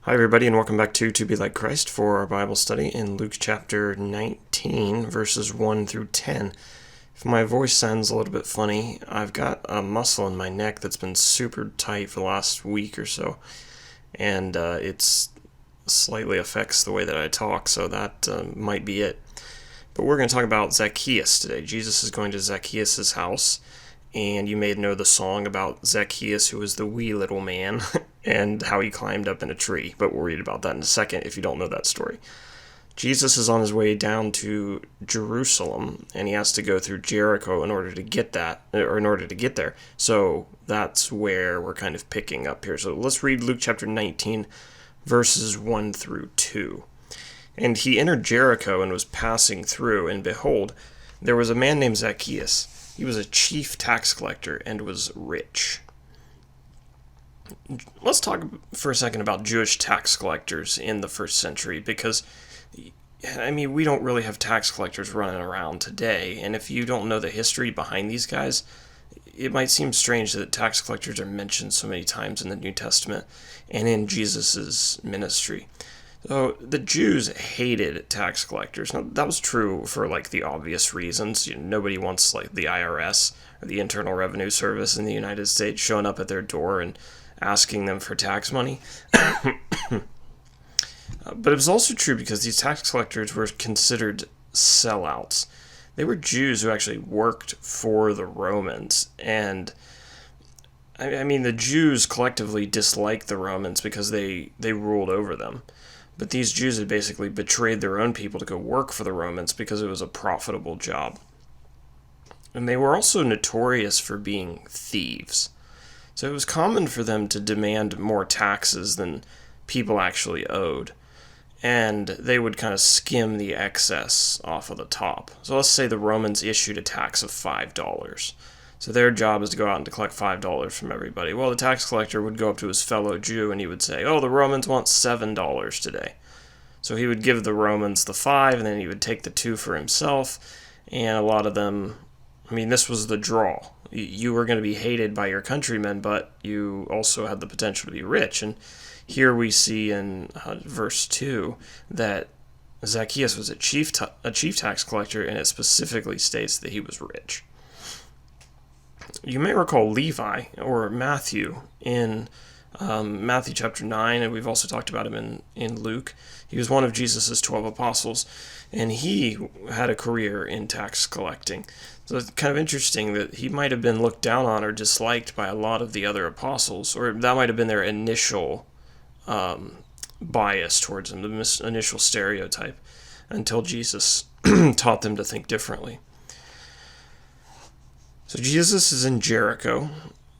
Hi, everybody, and welcome back to Be Like Christ for our Bible study in Luke chapter 19, verses 1 through 10. If my voice sounds a little bit funny, I've got a muscle in my neck that's been super tight for the last week or so, and it's slightly affects the way that I talk, so that might be it. But we're going to talk about Zacchaeus today. Jesus is going to Zacchaeus' house, and you may know the song about Zacchaeus, who was the wee little man, and how he climbed up in a tree. But we'll read about that in a second if you don't know that story. Jesus is on his way down to Jerusalem, and he has to go through Jericho in order to get there. So that's where we're kind of picking up here. So let's read Luke chapter 19, verses 1 through 2. And he entered Jericho and was passing through, and behold, there was a man named Zacchaeus. He was a chief tax collector and was rich. Let's talk for a second about Jewish tax collectors in the first century, because, we don't really have tax collectors running around today, and if you don't know the history behind these guys, it might seem strange that tax collectors are mentioned so many times in the New Testament and in Jesus' ministry. So the Jews hated tax collectors. Now, that was true for the obvious reasons. Nobody wants the IRS or the Internal Revenue Service in the United States showing up at their door and asking them for tax money. But it was also true because these tax collectors were considered sellouts. They were Jews who actually worked for the Romans, and the Jews collectively disliked the Romans because they ruled over them. But these Jews had basically betrayed their own people to go work for the Romans because it was a profitable job. And they were also notorious for being thieves. So it was common for them to demand more taxes than people actually owed. And they would kind of skim the excess off of the top. So let's say the Romans issued a tax of $5. So their job is to go out and to collect $5 from everybody. Well, the tax collector would go up to his fellow Jew and he would say, the Romans want $7 today. So he would give the Romans the 5, and then he would take the 2 for himself. And a lot of them, this was the draw. You were going to be hated by your countrymen, but you also had the potential to be rich. And here we see in verse 2 that Zacchaeus was a chief tax collector, and it specifically states that he was rich. You may recall Levi, or Matthew, in Matthew chapter 9, and we've also talked about him in Luke. He was one of Jesus' 12 apostles, and he had a career in tax collecting. So it's kind of interesting that he might have been looked down on or disliked by a lot of the other apostles, or that might have been their initial bias towards him, the initial stereotype, until Jesus taught them to think differently. So Jesus is in Jericho.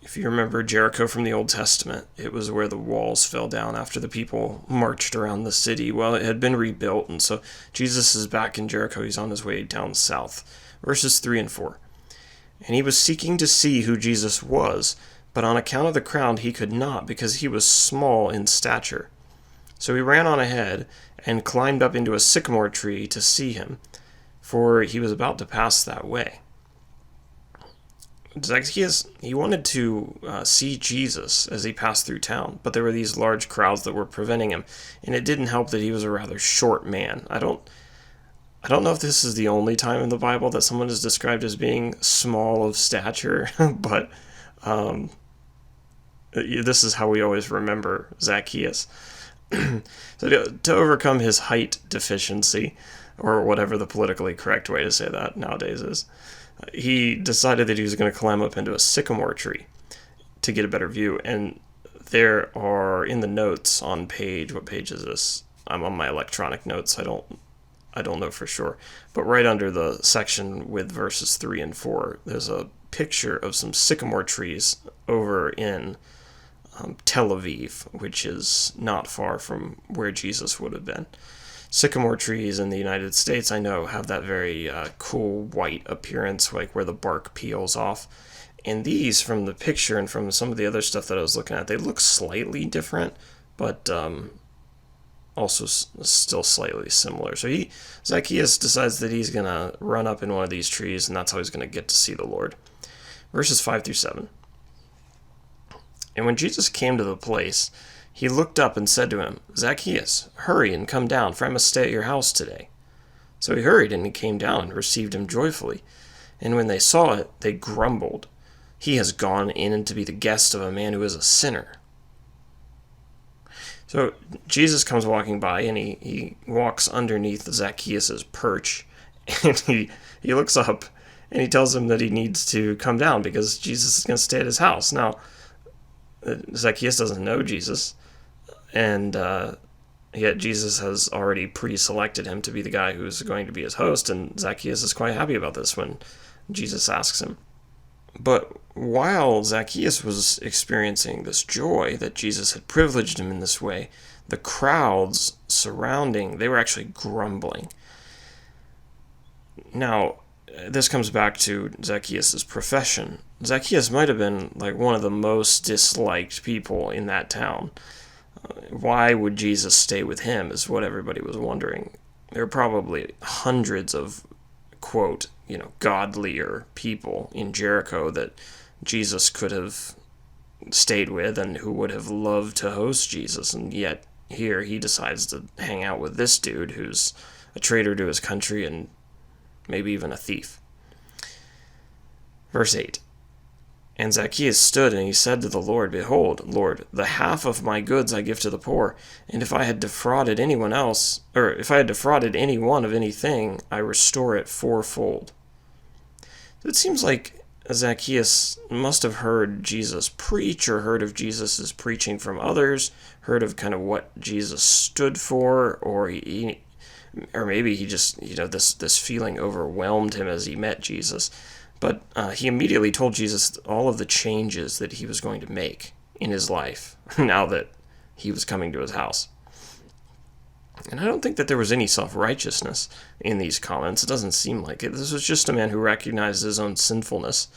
If you remember Jericho from the Old Testament, it was where the walls fell down after the people marched around the city. Well, it had been rebuilt, and so Jesus is back in Jericho. He's on his way down south. Verses 3 and 4. And he was seeking to see who Jesus was, but on account of the crowd he could not, because he was small in stature. So he ran on ahead and climbed up into a sycamore tree to see him, for he was about to pass that way. Zacchaeus, he wanted to see Jesus as he passed through town, but there were these large crowds that were preventing him, and it didn't help that he was a rather short man. I don't know if this is the only time in the Bible that someone is described as being small of stature, but this is how we always remember Zacchaeus. So to overcome his height deficiency, or whatever the politically correct way to say that nowadays is, he decided that he was going to climb up into a sycamore tree to get a better view. And there are, in the notes on what page is this? I'm on my electronic notes. I don't know for sure. But right under the section with verses 3 and 4, there's a picture of some sycamore trees over in Tel Aviv, which is not far from where Jesus would have been. Sycamore trees in the United States, I know, have that very cool white appearance, where the bark peels off. And these, from the picture and from some of the other stuff that I was looking at, they look slightly different, but also still slightly similar. So Zacchaeus decides that he's going to run up in one of these trees, and that's how he's going to get to see the Lord. Verses 5 through 7. And when Jesus came to the place, He looked up and said to him, Zacchaeus, hurry and come down, for I must stay at your house today. So he hurried, and he came down and received him joyfully. And when they saw it, they grumbled. He has gone in to be the guest of a man who is a sinner. So Jesus comes walking by, and he walks underneath Zacchaeus' perch, and he looks up, and he tells him that he needs to come down because Jesus is going to stay at his house. Now, Zacchaeus doesn't know Jesus, and yet Jesus has already pre-selected him to be the guy who's going to be his host, and Zacchaeus is quite happy about this when Jesus asks him. But while Zacchaeus was experiencing this joy that Jesus had privileged him in this way, the crowds surrounding, they were actually grumbling. Now, this comes back to Zacchaeus' profession. Zacchaeus might have been like one of the most disliked people in that town. Why would Jesus stay with him is what everybody was wondering. There were probably hundreds of, quote, godlier people in Jericho that Jesus could have stayed with and who would have loved to host Jesus, and yet here he decides to hang out with this dude who's a traitor to his country and maybe even a thief. Verse 8. And Zacchaeus stood, and he said to the Lord, Behold, Lord, the half of my goods I give to the poor, and if I had defrauded anyone else, or if I had defrauded anyone of anything, I restore it fourfold. It seems like Zacchaeus must have heard Jesus preach, or heard of Jesus' preaching from others, heard of kind of what Jesus stood for, or maybe he just, this feeling overwhelmed him as he met Jesus. But he immediately told Jesus all of the changes that he was going to make in his life now that he was coming to his house. And I don't think that there was any self-righteousness in these comments. It doesn't seem like it. This was just a man who recognized his own sinfulness,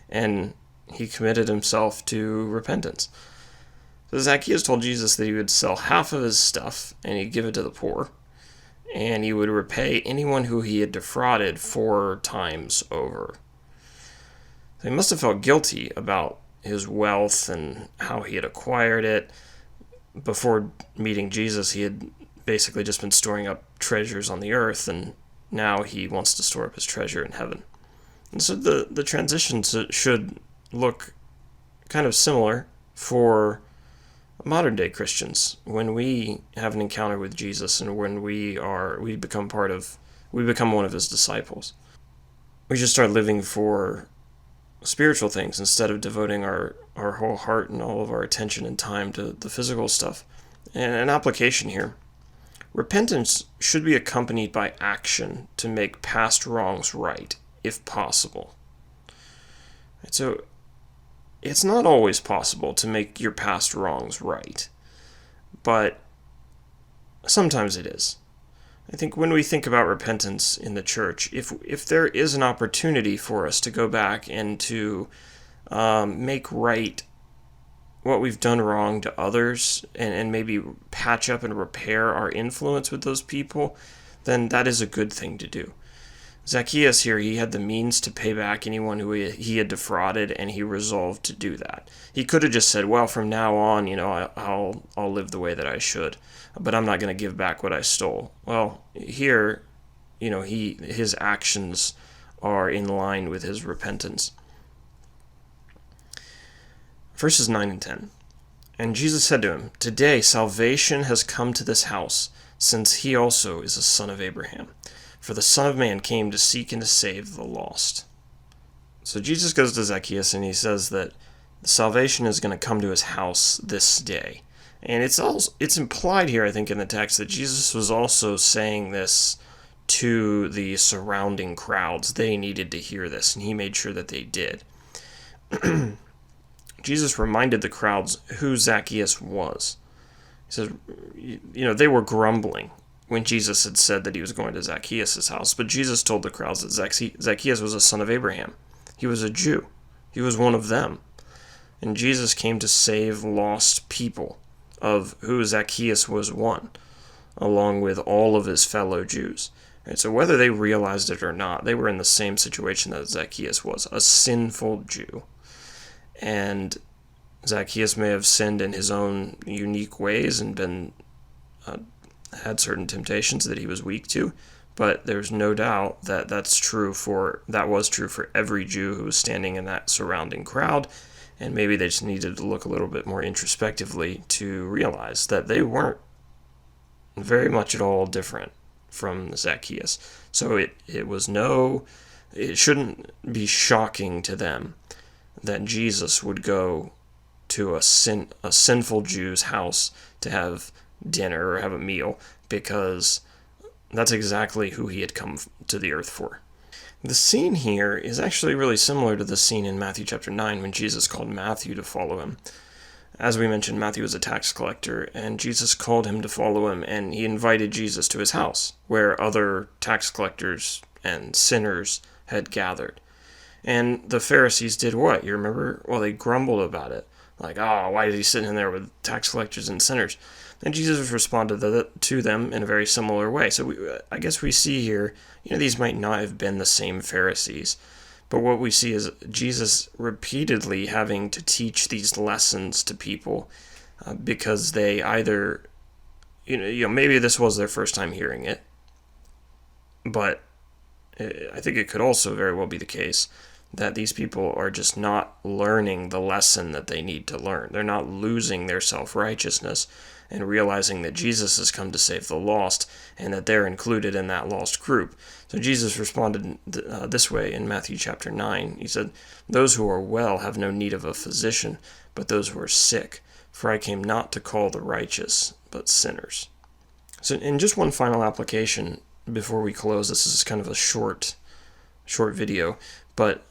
and he committed himself to repentance. So Zacchaeus told Jesus that he would sell half of his stuff, and he'd give it to the poor, and he would repay anyone who he had defrauded 4 times over. He must have felt guilty about his wealth and how he had acquired it. Before meeting Jesus, he had basically just been storing up treasures on the earth, and now he wants to store up his treasure in heaven. And so the transitions should look kind of similar for modern day Christians when we have an encounter with Jesus and when we become one of his disciples. We should start living for spiritual things instead of devoting our whole heart and all of our attention and time to the physical stuff. And an application here. Repentance should be accompanied by action to make past wrongs right, if possible. So it's not always possible to make your past wrongs right, but sometimes it is. I think when we think about repentance in the church, if there is an opportunity for us to go back and to make right what we've done wrong to others and maybe patch up and repair our influence with those people, then that is a good thing to do. Zacchaeus here, he had the means to pay back anyone who he had defrauded, and he resolved to do that. He could have just said, well, from now on, I'll live the way that I should, but I'm not going to give back what I stole. Well, here, his actions are in line with his repentance. Verses 9 and 10. And Jesus said to him, Today salvation has come to this house, since he also is a son of Abraham. For the Son of Man came to seek and to save the lost. So Jesus goes to Zacchaeus and he says that salvation is going to come to his house this day. And it's implied here, I think, in the text that Jesus was also saying this to the surrounding crowds. They needed to hear this, and he made sure that they did. Jesus reminded the crowds who Zacchaeus was. He said, they were grumbling when Jesus had said that he was going to Zacchaeus' house. But Jesus told the crowds that Zacchaeus was a son of Abraham. He was a Jew. He was one of them. And Jesus came to save lost people, of who Zacchaeus was one, along with all of his fellow Jews. And so whether they realized it or not, they were in the same situation that Zacchaeus was, a sinful Jew. And Zacchaeus may have sinned in his own unique ways and been had certain temptations that he was weak to, but there's no doubt that that was true for every Jew who was standing in that surrounding crowd, and maybe they just needed to look a little bit more introspectively to realize that they weren't very much at all different from Zacchaeus. So it shouldn't be shocking to them that Jesus would go to a sinful Jew's house to have dinner or have a meal, because that's exactly who he had come to the earth for. The scene here is actually really similar to the scene in Matthew chapter 9 when Jesus called Matthew to follow him. As we mentioned, Matthew was a tax collector, and Jesus called him to follow him, and he invited Jesus to his house, where other tax collectors and sinners had gathered. And the Pharisees did what? You remember? Well, they grumbled about it. Like, oh, why is he sitting in there with tax collectors and sinners? And Jesus responded to them in a very similar way. So I guess we see here, these might not have been the same Pharisees, but what we see is Jesus repeatedly having to teach these lessons to people because they either, maybe this was their first time hearing it, but I think it could also very well be the case that these people are just not learning the lesson that they need to learn. They're not losing their self-righteousness and realizing that Jesus has come to save the lost and that they're included in that lost group. So Jesus responded this way in Matthew chapter 9. He said, "Those who are well have no need of a physician, but those who are sick. For I came not to call the righteous, but sinners." So in just one final application before we close, this is kind of a short video, but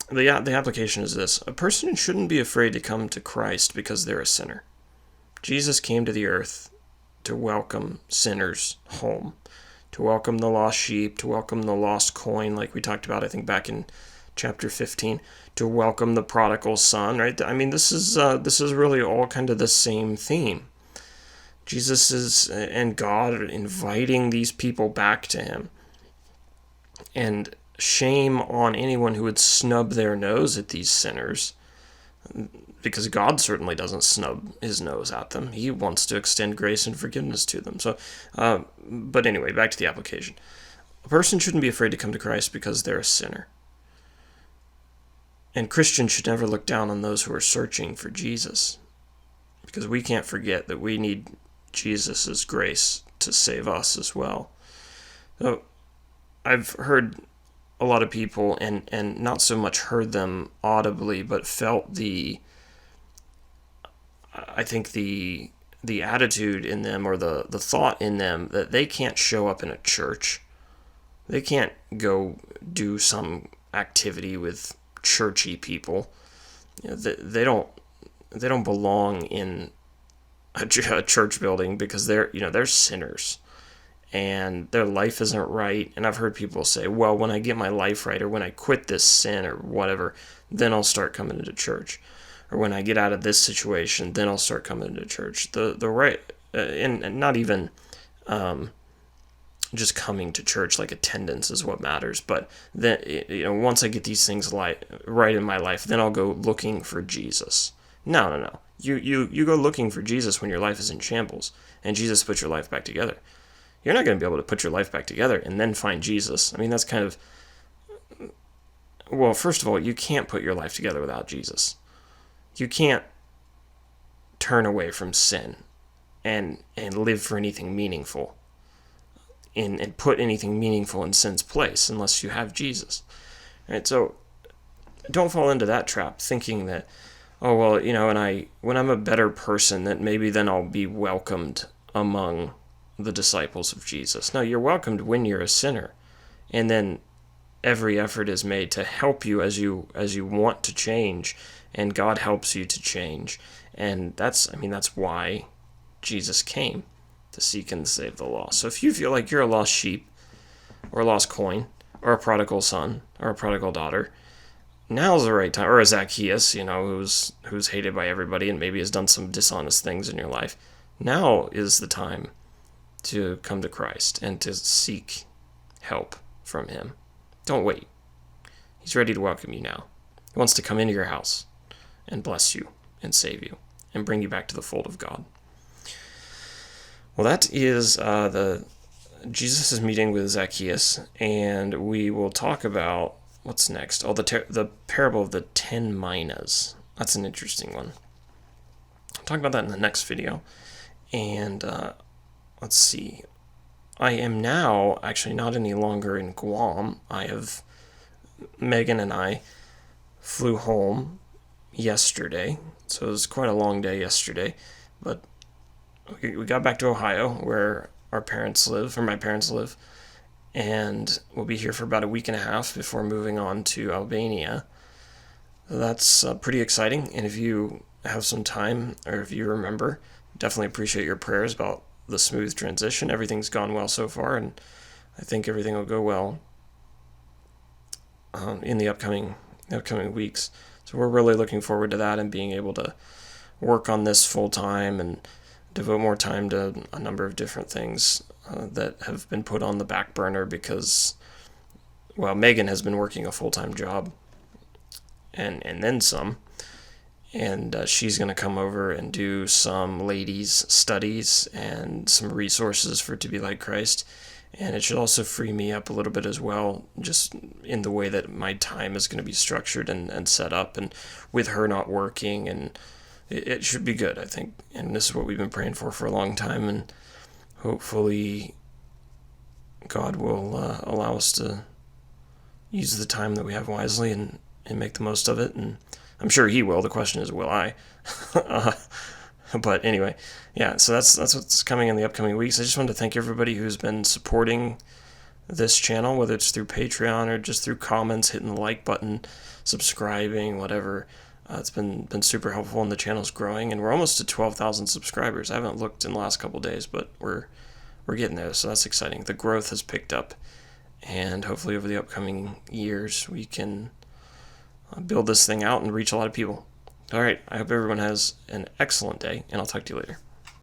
the application is this. A person shouldn't be afraid to come to Christ because they're a sinner. Jesus came to the earth to welcome sinners home, to welcome the lost sheep, to welcome the lost coin, like we talked about, I think, back in chapter 15, to welcome the prodigal son, right? I mean, this is really all kind of the same theme. Jesus and God are inviting these people back to him. And shame on anyone who would snub their nose at these sinners, because God certainly doesn't snub his nose at them. He wants to extend grace and forgiveness to them. So, but anyway, back to the application. A person shouldn't be afraid to come to Christ because they're a sinner. And Christians should never look down on those who are searching for Jesus, because we can't forget that we need Jesus' grace to save us as well. So, I've heard a lot of people, and not so much heard them audibly, but felt the attitude in them, or the thought in them, that they can't show up in a church. They can't go do some activity with churchy people. They don't belong in a church building because they're sinners. And their life isn't right. And I've heard people say, well, when I get my life right, or when I quit this sin or whatever, then I'll start coming into church. Or when I get out of this situation, then I'll start coming into church. The right, and not even just coming to church, like attendance is what matters. But then, once I get these things right in my life, then I'll go looking for Jesus. No. You go looking for Jesus when your life is in shambles, and Jesus puts your life back together. You're not going to be able to put your life back together and then find Jesus. I mean, that's kind of... Well, first of all, you can't put your life together without Jesus. You can't turn away from sin and live for anything meaningful and put anything meaningful in sin's place unless you have Jesus. Right? So don't fall into that trap thinking that, oh, well, when I'm a better person, that maybe then I'll be welcomed among the disciples of Jesus. No, you're welcomed when you're a sinner, and then every effort is made to help you as you want to change, and God helps you to change. And that's why Jesus came, to seek and save the lost. So if you feel like you're a lost sheep, or a lost coin, or a prodigal son, or a prodigal daughter, now's the right time. Or a Zacchaeus, who's hated by everybody and maybe has done some dishonest things in your life. Now is the time to come to Christ and to seek help from him. Don't wait. He's ready to welcome you now. He wants to come into your house and bless you and save you and bring you back to the fold of God. Well, that is Jesus' meeting with Zacchaeus, and we will talk about what's next. Oh, the parable of the 10 minas. That's an interesting one. I'll talk about that in the next video. And let's see. I am now actually not any longer in Guam. Megan and I flew home yesterday, so it was quite a long day yesterday, but we got back to Ohio, where my parents live, and we'll be here for about a week and a half before moving on to Albania. That's pretty exciting, and if you have some time, or if you remember, definitely appreciate your prayers about the smooth transition. Everything's gone well so far, and I think everything will go well in the upcoming weeks. So we're really looking forward to that and being able to work on this full time and devote more time to a number of different things that have been put on the back burner because, well, Megan has been working a full-time job and then some, and she's going to come over and do some ladies' studies and some resources for To Be Like Christ, and it should also free me up a little bit as well, just in the way that my time is going to be structured and set up, and with her not working, and it should be good, I think. And this is what we've been praying for a long time, and hopefully God will allow us to use the time that we have wisely and make the most of it. And I'm sure He will. The question is, will I? But anyway, yeah, so that's what's coming in the upcoming weeks. I just wanted to thank everybody who's been supporting this channel, whether it's through Patreon or just through comments, hitting the like button, subscribing, whatever. It's been super helpful, and the channel's growing, and we're almost to 12,000 subscribers. I haven't looked in the last couple of days, but we're getting there, so that's exciting. The growth has picked up, and hopefully over the upcoming years we can build this thing out and reach a lot of people. All right, I hope everyone has an excellent day, and I'll talk to you later.